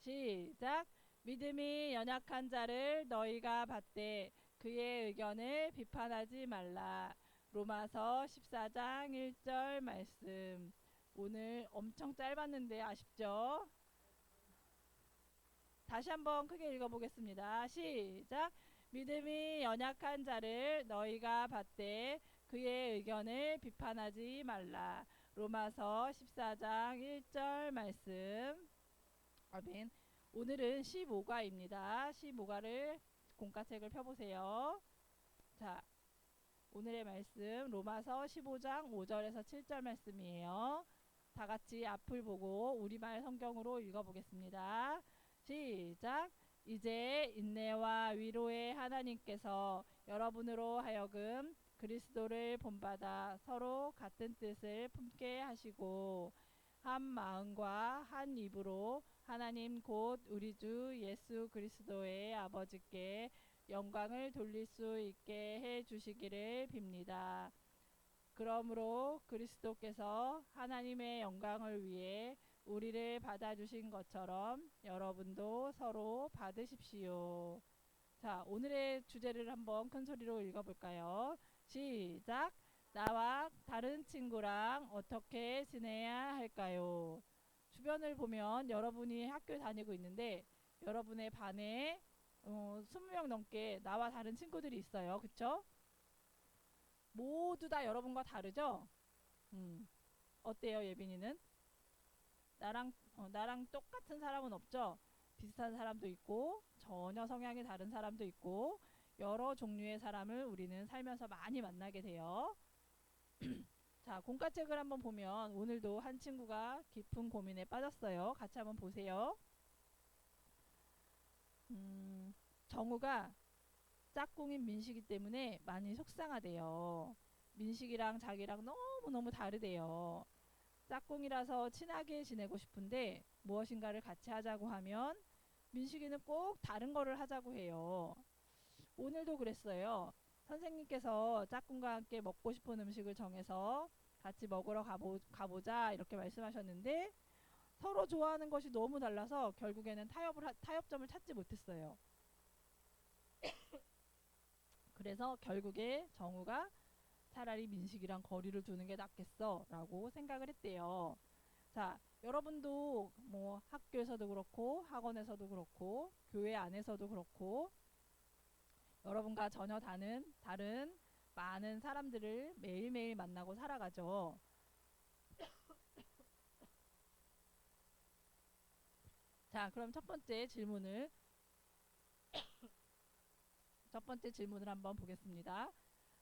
시작. 믿음이 연약한 자를 너희가 받되 그의 의견을 비판하지 말라. 로마서 14장 1절 말씀. 오늘 엄청 짧았는데 아쉽죠? 다시 한번 크게 읽어보겠습니다. 시작. 믿음이 연약한 자를 너희가 받되 그의 의견을 비판하지 말라. 로마서 14장 1절 말씀. 아멘. 오늘은 15과입니다. 15과를 공과책을 펴보세요. 자, 오늘의 말씀 로마서 15장 5절에서 7절 말씀이에요. 다 같이 앞을 보고 우리말 성경으로 읽어보겠습니다. 시작. 이제 인내와 위로의 하나님께서 여러분으로 하여금 그리스도를 본받아 서로 같은 뜻을 품게 하시고 한 마음과 한 입으로 하나님 곧 우리 주 예수 그리스도의 아버지께 영광을 돌릴 수 있게 해 주시기를 빕니다. 그러므로 그리스도께서 하나님의 영광을 위해 우리를 받아주신 것처럼 여러분도 서로 받으십시오. 자, 오늘의 주제를 한번 큰 소리로 읽어볼까요? 시작. 나와 다른 친구랑 어떻게 지내야 할까요? 주변을 보면 여러분이 학교 다니고 있는데 여러분의 반에 20명 넘게 나와 다른 친구들이 있어요. 그쵸? 모두 다 여러분과 다르죠? 어때요, 예빈이는? 나랑 똑같은 사람은 없죠? 비슷한 사람도 있고, 전혀 성향이 다른 사람도 있고, 여러 종류의 사람을 우리는 살면서 많이 만나게 돼요. 자, 공과책을 한번 보면 오늘도 한 친구가 깊은 고민에 빠졌어요. 같이 한번 보세요. 정우가 짝꿍인 민식이 때문에 많이 속상하대요. 민식이랑 자기랑 너무너무 다르대요. 짝꿍이라서 친하게 지내고 싶은데 무엇인가를 같이 하자고 하면 민식이는 꼭 다른 거를 하자고 해요. 오늘도 그랬어요. 선생님께서 짝꿍과 함께 먹고 싶은 음식을 정해서 같이 먹으러 가보자 이렇게 말씀하셨는데 서로 좋아하는 것이 너무 달라서 결국에는 타협점을 찾지 못했어요. 그래서 결국에 정우가 차라리 민식이랑 거리를 두는 게 낫겠어 라고 생각을 했대요. 자, 여러분도 뭐 학교에서도 그렇고 학원에서도 그렇고 교회 안에서도 그렇고 여러분과 전혀 다른 많은 사람들을 매일매일 만나고 살아가죠. 자, 그럼 첫 번째 질문을 한번 보겠습니다.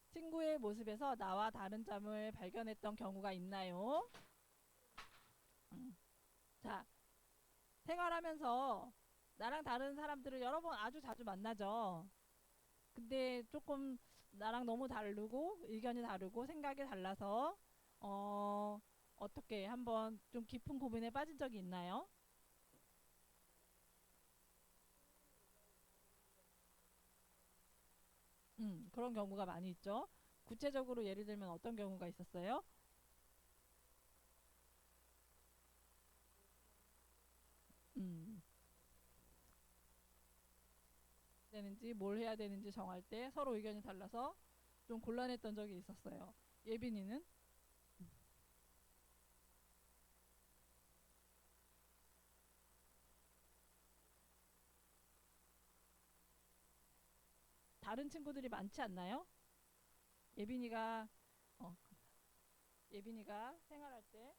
친구의 모습에서 나와 다른 점을 발견했던 경우가 있나요? 자, 생활하면서 나랑 다른 사람들을 여러 번 아주 자주 만나죠. 근데 조금 나랑 너무 다르고 의견이 다르고 생각이 달라서 어떻게 한번 좀 깊은 고민에 빠진 적이 있나요? 그런 경우가 많이 있죠. 구체적으로 예를 들면 어떤 경우가 있었어요? 음, 되는지 뭘 해야 되는지 정할 때 서로 의견이 달라서 좀 곤란했던 적이 있었어요. 예빈이는 다른 친구들이 많지 않나요? 예빈이가 어, 예빈이가 생활할 때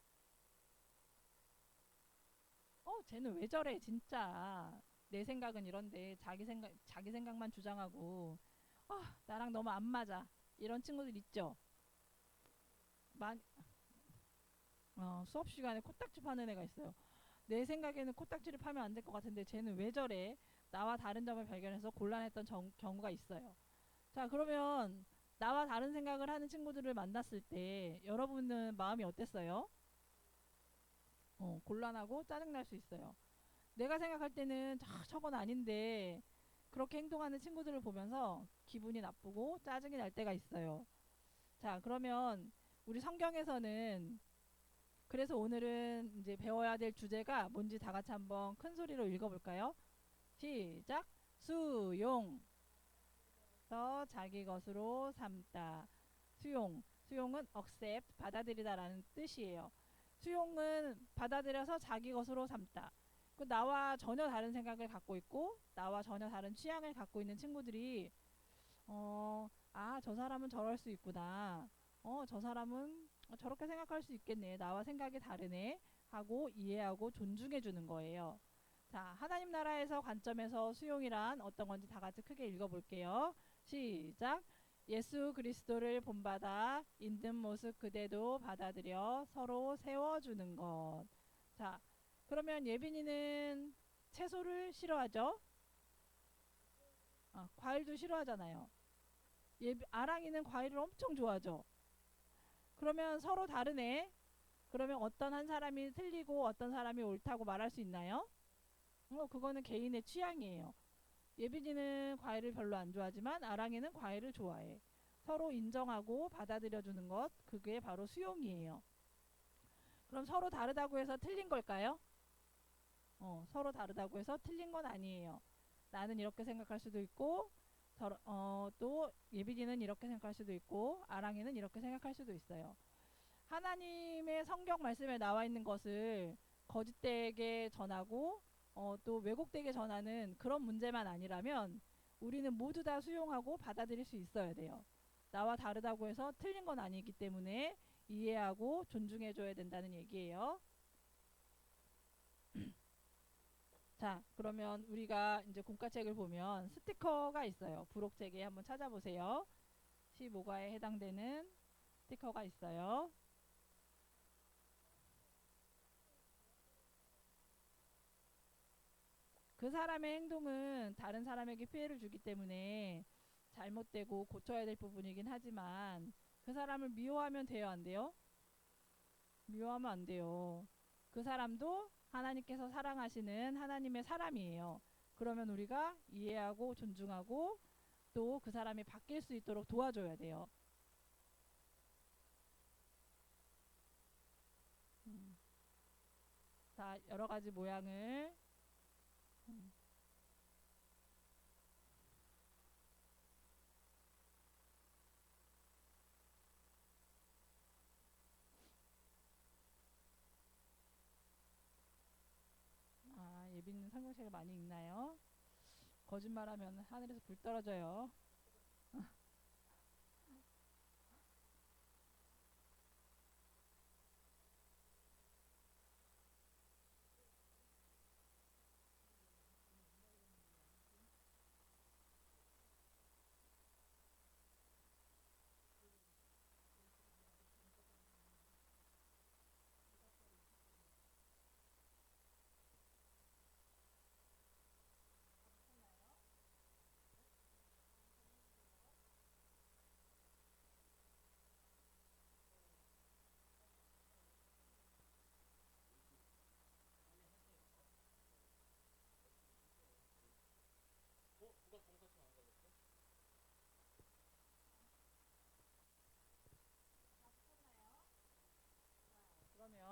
쟤는 왜 저래 진짜 내 생각은 이런데 자기 생각만 주장하고 나랑 너무 안 맞아 이런 친구들 있죠. 많이 수업 시간에 코딱지 파는 애가 있어요. 내 생각에는 코딱지를 파면 안 될 것 같은데 쟤는 왜 저래? 나와 다른 점을 발견해서 곤란했던 경우가 있어요. 자, 그러면 나와 다른 생각을 하는 친구들을 만났을 때 여러분은 마음이 어땠어요? 곤란하고 짜증날 수 있어요. 내가 생각할 때는 저건 아닌데 그렇게 행동하는 친구들을 보면서 기분이 나쁘고 짜증이 날 때가 있어요. 자, 그러면 우리 성경에서는 그래서 오늘은 이제 배워야 될 주제가 뭔지 다 같이 한번 큰 소리로 읽어볼까요? 시작. 수용. 서 자기 것으로 삼다. 수용. 수용은 accept, 받아들이다라는 뜻이에요. 수용은 받아들여서 자기 것으로 삼다. 그 나와 전혀 다른 생각을 갖고 있고 나와 전혀 다른 취향을 갖고 있는 친구들이 저 사람은 저럴 수 있구나. 저 사람은 저렇게 생각할 수 있겠네. 나와 생각이 다르네. 하고 이해하고 존중해 주는 거예요. 자, 하나님 나라에서 관점에서 수용이란 어떤 건지 다 같이 크게 읽어볼게요. 시작. 예수 그리스도를 본받아 있는 모습 그대로 받아들여 서로 세워주는 것. 자, 그러면 예빈이는 채소를 싫어하죠? 과일도 싫어하잖아요. 아랑이는 과일을 엄청 좋아하죠. 그러면 서로 다르네. 그러면 어떤 한 사람이 틀리고 어떤 사람이 옳다고 말할 수 있나요? 그거는 개인의 취향이에요. 예빈이는 과일을 별로 안 좋아하지만 아랑이는 과일을 좋아해. 서로 인정하고 받아들여주는 것, 그게 바로 수용이에요. 그럼 서로 다르다고 해서 틀린 걸까요? 서로 다르다고 해서 틀린 건 아니에요. 나는 이렇게 생각할 수도 있고, 또 예빈이는 이렇게 생각할 수도 있고, 아랑이는 이렇게 생각할 수도 있어요. 하나님의 성경 말씀에 나와 있는 것을 거짓되게 전하고 또 왜곡되게 전하는 그런 문제만 아니라면 우리는 모두 다 수용하고 받아들일 수 있어야 돼요. 나와 다르다고 해서 틀린 건 아니기 때문에 이해하고 존중해 줘야 된다는 얘기예요. 자, 그러면 우리가 이제 공과책을 보면 스티커가 있어요. 부록책에 한번 찾아보세요. 15과에 해당되는 스티커가 있어요. 그 사람의 행동은 다른 사람에게 피해를 주기 때문에 잘못되고 고쳐야 될 부분이긴 하지만 그 사람을 미워하면 돼요, 안 돼요? 미워하면 안 돼요. 그 사람도 하나님께서 사랑하시는 하나님의 사람이에요. 그러면 우리가 이해하고 존중하고 또 그 사람이 바뀔 수 있도록 도와줘야 돼요. 음. 자, 여러 가지 모양을 음. 예비는 성경책을 많이 읽나요? 거짓말하면 하늘에서 불 떨어져요.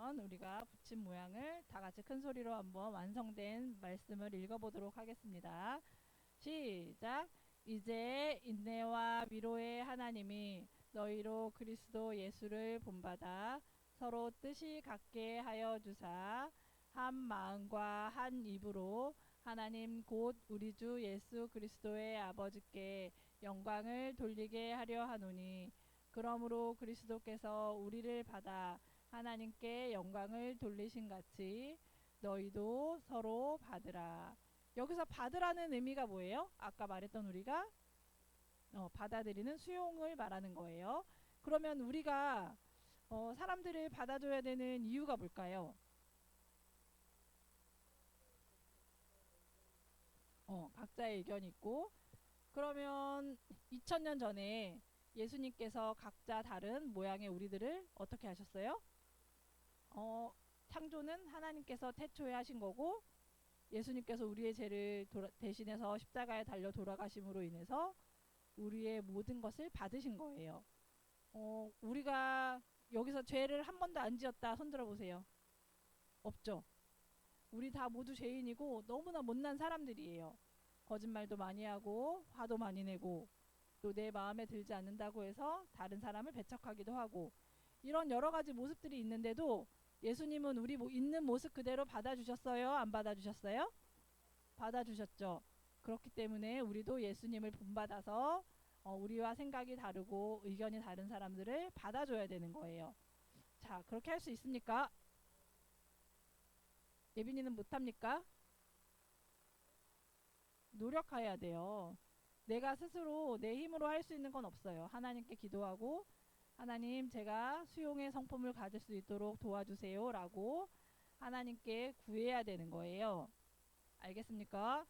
그러면 우리가 붙임 모양을 다 같이 큰 소리로 한번 완성된 말씀을 읽어보도록 하겠습니다. 시작. 이제 인내와 위로의 하나님이 너희로 그리스도 예수를 본받아 서로 뜻이 같게 하여 주사 한 마음과 한 입으로 하나님 곧 우리 주 예수 그리스도의 아버지께 영광을 돌리게 하려 하노니 그러므로 그리스도께서 우리를 받아 하나님께 영광을 돌리신 같이 너희도 서로 받으라. 여기서 받으라는 의미가 뭐예요? 아까 말했던 우리가 받아들이는 수용을 말하는 거예요. 그러면 우리가 사람들을 받아줘야 되는 이유가 뭘까요? 각자의 의견이 있고 그러면 2000년 전에 예수님께서 각자 다른 모양의 우리들을 어떻게 하셨어요? 창조는 하나님께서 태초에 하신 거고 예수님께서 우리의 죄를 대신해서 십자가에 달려 돌아가심으로 인해서 우리의 모든 것을 받으신 거예요. 우리가 여기서 죄를 한 번도 안 지었다 손 들어보세요. 없죠. 우리 다 모두 죄인이고 너무나 못난 사람들이에요. 거짓말도 많이 하고 화도 많이 내고 또 내 마음에 들지 않는다고 해서 다른 사람을 배척하기도 하고 이런 여러 가지 모습들이 있는데도 예수님은 우리 있는 모습 그대로 받아주셨어요? 안 받아주셨어요? 받아주셨죠. 그렇기 때문에 우리도 예수님을 본받아서 우리와 생각이 다르고 의견이 다른 사람들을 받아줘야 되는 거예요. 자, 그렇게 할 수 있습니까? 예빈이는 못합니까? 노력해야 돼요. 내가 스스로 내 힘으로 할 수 있는 건 없어요. 하나님께 기도하고 하나님 제가 수용의 성품을 가질 수 있도록 도와주세요 라고 하나님께 구해야 되는 거예요. 알겠습니까?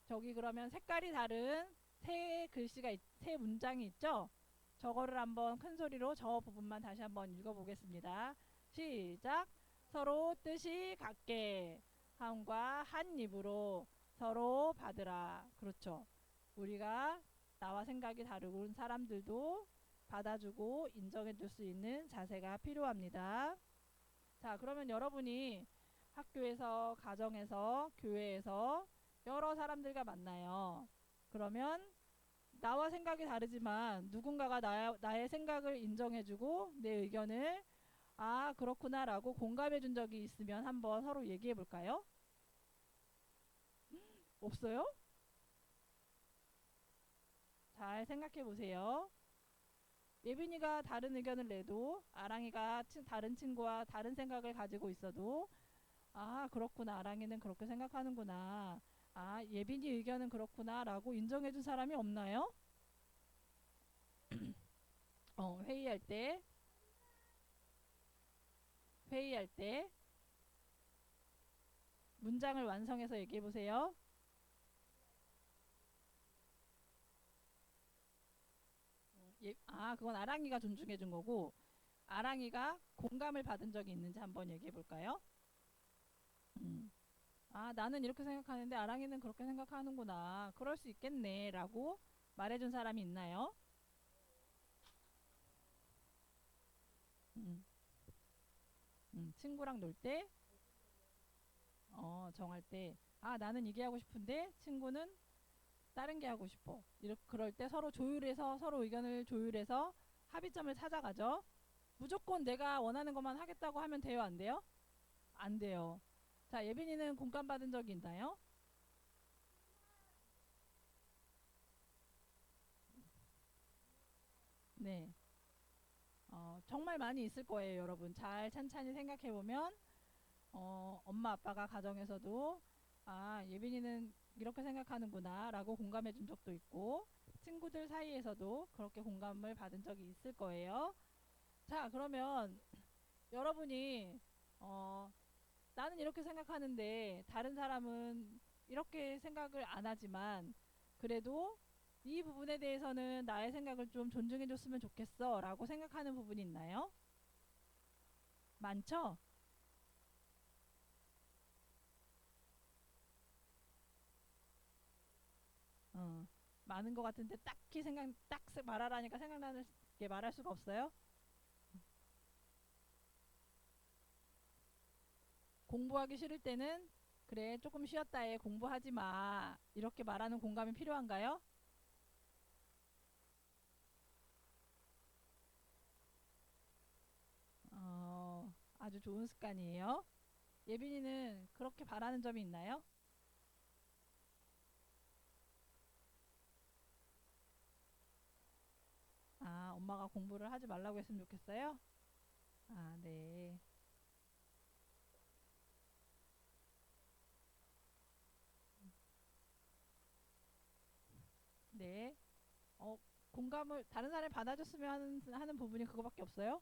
저기 그러면 색깔이 다른 세 문장이 있죠? 저거를 한번 큰 소리로 저 부분만 다시 한번 읽어보겠습니다. 시작. 서로 뜻이 같게 함과 한 입으로 서로 받으라. 그렇죠. 우리가 나와 생각이 다른 사람들도 받아주고 인정해 줄 수 있는 자세가 필요합니다. 자, 그러면 여러분이 학교에서, 가정에서, 교회에서 여러 사람들과 만나요. 그러면 나와 생각이 다르지만 누군가가 나의 생각을 인정해주고 내 의견을 아, 그렇구나 라고 공감해 준 적이 있으면 한번 서로 얘기해 볼까요? 없어요? 잘 생각해 보세요. 예빈이가 다른 의견을 내도 아랑이가 다른 친구와 다른 생각을 가지고 있어도 아, 그렇구나. 아랑이는 그렇게 생각하는구나. 아, 예빈이 의견은 그렇구나 라고 인정해 준 사람이 없나요? 회의할 때, 회의할 때 문장을 완성해서 얘기해 보세요. 그건 아랑이가 존중해 준 거고 아랑이가 공감을 받은 적이 있는지 한번 얘기해 볼까요? 음. 아, 나는 이렇게 생각하는데 아랑이는 그렇게 생각하는구나. 그럴 수 있겠네. 라고 말해준 사람이 있나요? 음, 친구랑 놀 때, 정할 때, 아, 나는 이게 하고 싶은데 친구는 다른 게 하고 싶어. 그럴 때 서로 조율해서, 서로 의견을 조율해서 합의점을 찾아가죠. 무조건 내가 원하는 것만 하겠다고 하면 돼요? 안 돼요? 안 돼요. 자, 예빈이는 공감받은 적이 있나요? 네. 정말 많이 있을 거예요, 여러분. 잘 찬찬히 생각해 보면, 엄마 아빠가 가정에서도, 아, 예빈이는 이렇게 생각하는구나, 라고 공감해 준 적도 있고, 친구들 사이에서도 그렇게 공감을 받은 적이 있을 거예요. 자, 그러면 여러분이, 어, 나는 이렇게 생각하는데, 다른 사람은 이렇게 생각을 안 하지만, 그래도 이 부분에 대해서는 나의 생각을 좀 존중해 줬으면 좋겠어, 라고 생각하는 부분이 있나요? 많죠? 어, 많은 것 같은데 딱히 딱 말하라니까 생각나는 게 말할 수가 없어요. 공부하기 싫을 때는 그래 조금 쉬었다 해 공부하지 마 이렇게 말하는 공감이 필요한가요? 아주 좋은 습관이에요. 예빈이는 그렇게 바라는 점이 있나요? 아, 엄마가 공부를 하지 말라고 했으면 좋겠어요? 아, 네. 네. 어, 공감을 다른 사람이 받아줬으면 하는 부분이 그거밖에 없어요?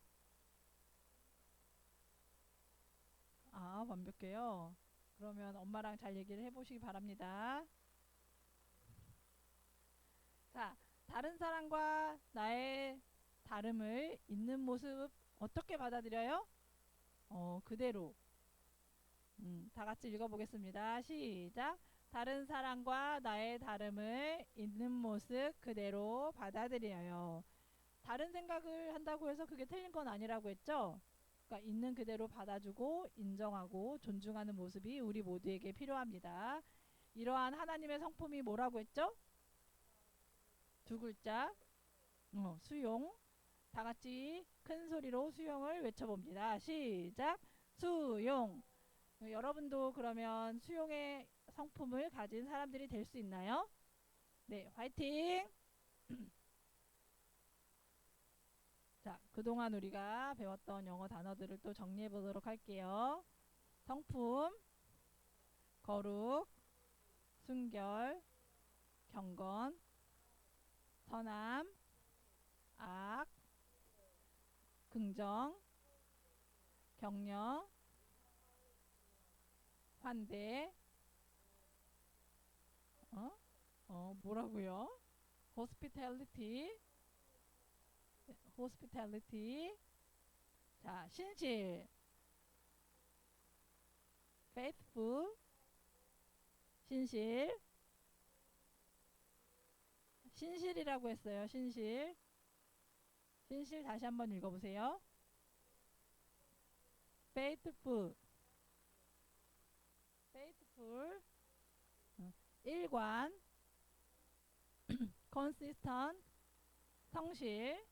아, 완벽해요. 그러면 엄마랑 잘 얘기를 해보시기 바랍니다. 자, 다른 사람과 나의 다름을 있는 모습 어떻게 받아들여요? 그대로. 다 같이 읽어보겠습니다. 시작. 다른 사람과 나의 다름을 있는 모습 그대로 받아들여요. 다른 생각을 한다고 해서 그게 틀린 건 아니라고 했죠. 그러니까 있는 그대로 받아주고 인정하고 존중하는 모습이 우리 모두에게 필요합니다. 이러한 하나님의 성품이 뭐라고 했죠? 두 글자. 수용. 다 같이 큰 소리로 수용을 외쳐봅니다. 시작. 수용. 여러분도 그러면 수용의 성품을 가진 사람들이 될 수 있나요? 네, 화이팅! 자, 그동안 우리가 배웠던 영어 단어들을 또 정리해 보도록 할게요. 성품, 거룩, 순결, 경건, 선함, 악, 긍정, 격려, 환대, 뭐라고요? hospitality, hospitality. 자, 신실, faithful, 신실, 신실이라고 했어요. 신실. 신실 다시 한번 읽어보세요. faithful, faithful. 일관, consistent, 성실,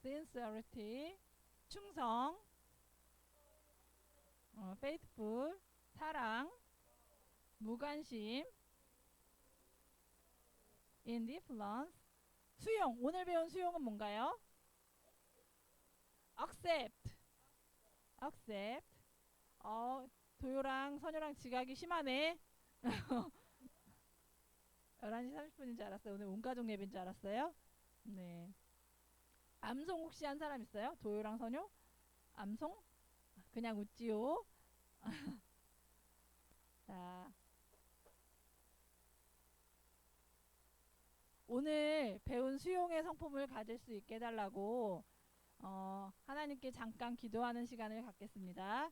sincerity, 충성, faithful, 사랑, 무관심, indifference, 수용. 오늘 배운 수용은 뭔가요? accept, accept. 도요랑 선효랑 지각이 심하네. 11시 30분인 줄 알았어요. 오늘 온가족 예배인 줄 알았어요. 네. 암송 혹시 한 사람 있어요? 도요랑 선효? 암송? 그냥 웃지요. 자, 오늘 배운 수용의 성품을 가질 수 있게 해달라고 하나님께 잠깐 기도하는 시간을 갖겠습니다.